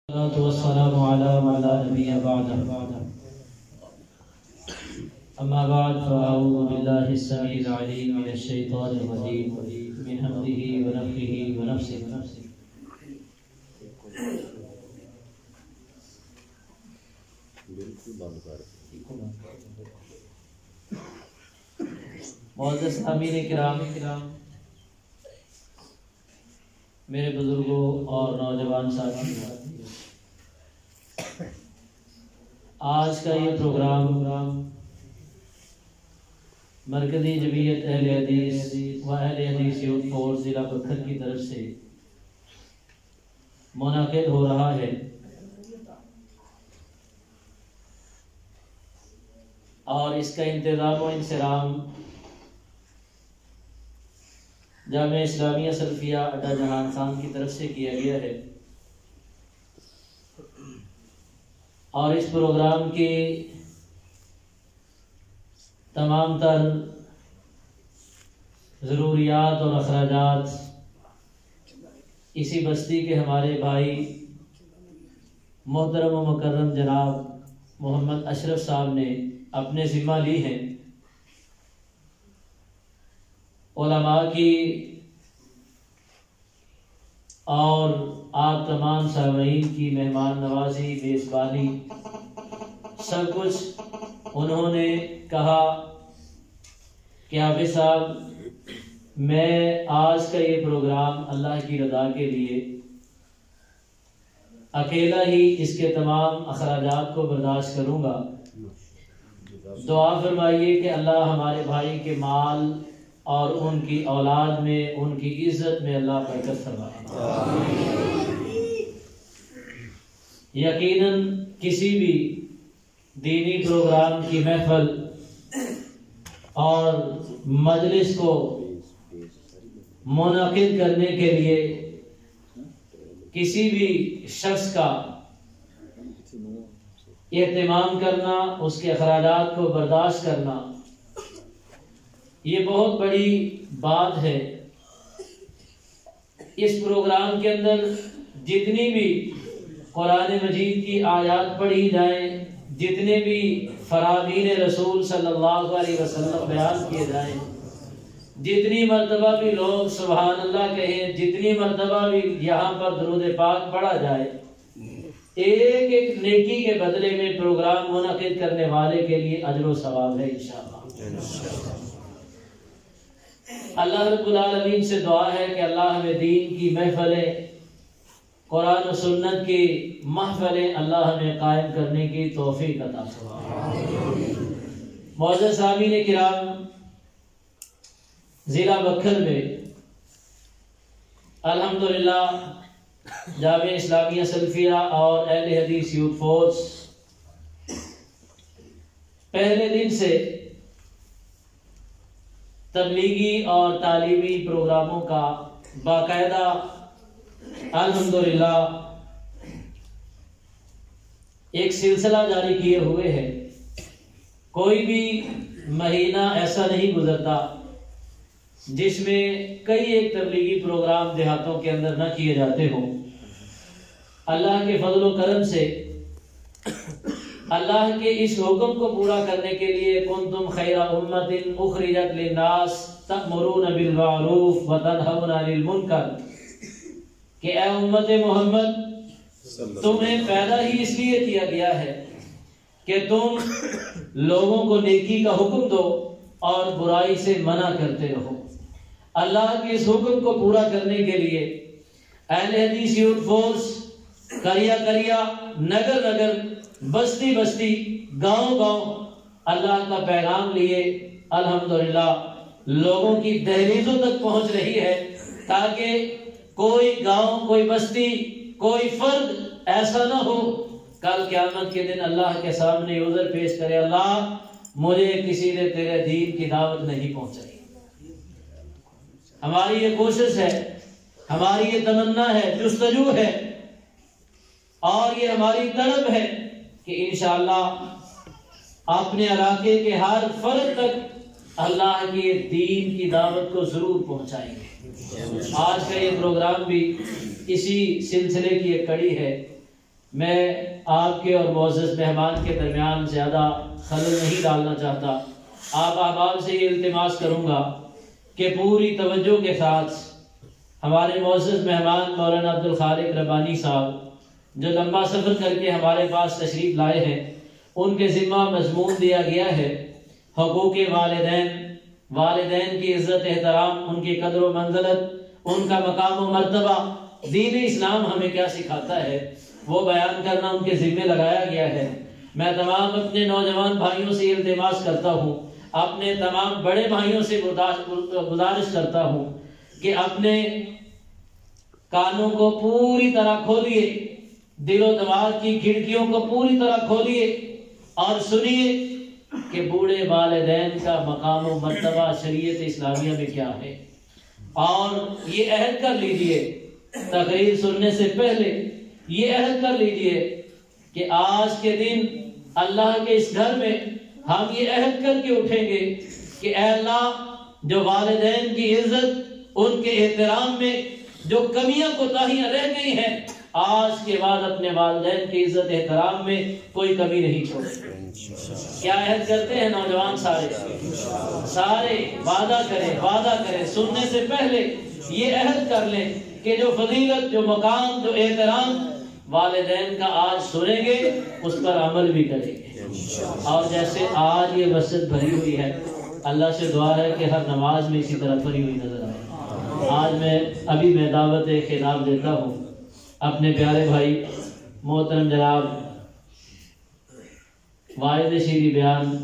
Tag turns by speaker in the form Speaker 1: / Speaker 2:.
Speaker 1: والسلام على من لا نبي بعده. أما بعد فأعوذ بالله السميع العليم من الشيطان الرجيم من همزه ونفخه ونفسه. معزز سامعین کرام، میرے بزرگوں اور نوجوان ساتھی، آج کا یہ پروگرام مرکزی جمعیت اہل حدیث و اہل حدیث یوتھ فورس ضلع بکھر کی طرف سے منعقد ہو رہا ہے، اور اس کا انتظام و انصرام جامعہ اسلامیہ سلفیہ اڈا جہان خان کی طرف سے کیا گیا ہے، اور اس پروگرام کے تمام تر ضروریات اور اخراجات اسی بستی کے ہمارے بھائی محترم و مکرم جناب محمد اشرف صاحب نے اپنے ذمہ لی ہیں۔ علماء کی اور آپ تمام سامعین کی مہمان نوازی، میزبانی، سب کچھ انہوں نے کہا کہ حافظ صاحب میں آج کا یہ پروگرام اللہ کی رضا کے لیے اکیلا ہی اس کے تمام اخراجات کو برداشت کروں گا۔ دعا فرمائیے کہ اللہ ہمارے بھائی کے مال اور ان کی اولاد میں، ان کی عزت میں اللہ برکت فرمائے۔ یقیناً کسی بھی دینی پروگرام کی محفل اور مجلس کو منعقد کرنے کے لیے کسی بھی شخص کا اہتمام کرنا، اس کے اخراجات کو برداشت کرنا، یہ بہت بڑی بات ہے۔ اس پروگرام کے اندر جتنی بھی قرآن مجید کی آیات پڑھی جائیں، جتنے بھی فرامین رسول صلی اللہ علیہ وسلم بیان کیے جائیں، جتنی مرتبہ بھی لوگ سبحان اللہ کہیں، جتنی مرتبہ بھی یہاں پر درود پاک پڑھا جائے، ایک ایک نیکی کے بدلے میں پروگرام منعقد کرنے والے کے لیے اجر و ثواب ہے انشاءاللہ۔ اللہ رب العالمین سے دعا ہے کہ اللہ ہمیں دین کی محفلیں، قرآن و سنت کی محفلیں اللہ ہمیں قائم کرنے کی توفیق عطا فرمائے۔ معزز سامعین کرام، ضلع بکھر میں الحمدللہ جامعہ اسلامیہ سلفیہ اور اہل حدیث یوتھ فورس پہلے دن سے تبلیغی اور تعلیمی پروگراموں کا باقاعدہ الحمدللہ ایک سلسلہ جاری کیے ہوئے ہے۔ کوئی بھی مہینہ ایسا نہیں گزرتا جس میں کئی ایک تبلیغی پروگرام دیہاتوں کے اندر نہ کیے جاتے ہوں۔ اللہ کے فضل و کرم سے اللہ کے اس حکم کو پورا کرنے کے لیے کنتم خیر امۃ اخرجت للناس تأمرون بالمعروف وتنہون عن المنکر، کہ اے امت محمد تمہیں پیدا ہی اس لیے کیا گیا ہے کہ تم لوگوں کو نیکی کا حکم دو اور برائی سے منع کرتے رہو۔ اللہ کے اس حکم کو پورا کرنے کے لیے اہل حدیث یوتھ فورس کریا کریا، نگر نگر، بستی بستی، گاؤں گاؤں اللہ کا پیغام لیے الحمدللہ لوگوں کی دہلیزوں تک پہنچ رہی ہے، تاکہ کوئی گاؤں، کوئی بستی، کوئی فرد ایسا نہ ہو کل قیامت کے دن اللہ کے سامنے عذر پیش کرے، اللہ مجھے کسی نے تیرے دین کی دعوت نہیں پہنچائی۔ ہماری یہ کوشش ہے، ہماری یہ تمنا ہے، جستجو ہے، اور یہ ہماری طلب ہے کہ انشاءاللہ اپنے علاقے کے ہر فرد تک اللہ کے دین کی دعوت کو ضرور پہنچائیں گے۔ آج کا یہ پروگرام بھی اسی سلسلے کی ایک کڑی ہے میں آپ کے اور معزز مہمان کے درمیان زیادہ خلل نہیں ڈالنا چاہتا. آپ احباب سے یہ التماس کروں گا کہ پوری توجہ کے ساتھ ہمارے معزز مہمان مولانا عبدالخالق ربانی صاحب جو لمبا سفر کر کے ہمارے پاس تشریف لائے ہیں، ان کے ذمہ مضمون دیا گیا ہے حقوق والدین، والدین کی عزت احترام، ان کی قدر و منزلت، ان کا مقام و مرتبہ، دین اسلام ہمیں کیا سکھاتا ہے، وہ بیان کرنا ان کے ذمہ لگایا گیا ہے. میں تمام اپنے نوجوان بھائیوں سے التماس کرتا ہوں، اپنے تمام بڑے بھائیوں سے گزارش کرتا ہوں کہ اپنے کانوں کو پوری طرح کھولیے، دل و دماغ کی کھڑکیوں کو پوری طرح کھولیے اور سنیے کہ بوڑھے والدین کا مقام و مرتبہ شریعت اسلامیہ میں کیا ہے. اور یہ عہد کر لیجئے، تقریر سننے سے پہلے یہ عہد کر لیجئے کہ آج کے دن اللہ کے اس گھر میں ہم یہ عہد کر کے اٹھیں گے کہ اے اللہ، جو والدین کی عزت، ان کے احترام میں جو کمیاں کوتاہیاں رہ گئی ہیں، آج کے بعد اپنے والدین کی عزت احترام میں کوئی کمی نہیں چھوڑے. کیا عہد کرتے ہیں نوجوان؟ سارے وعدہ کریں سننے سے پہلے یہ عہد کر لیں کہ جو فضیلت، جو مقام، جو احترام والدین کا آج سنیں گے اس پر عمل بھی کریں گے. اور جیسے آج یہ مسجد بھری ہوئی ہے، اللہ سے دعا ہے کہ ہر نماز میں اسی طرح بھری ہوئی نظر آئے. آج میں دعوت خطاب دیتا ہوں اپنے پیارے بھائی محترم جناب واحد شیری بیان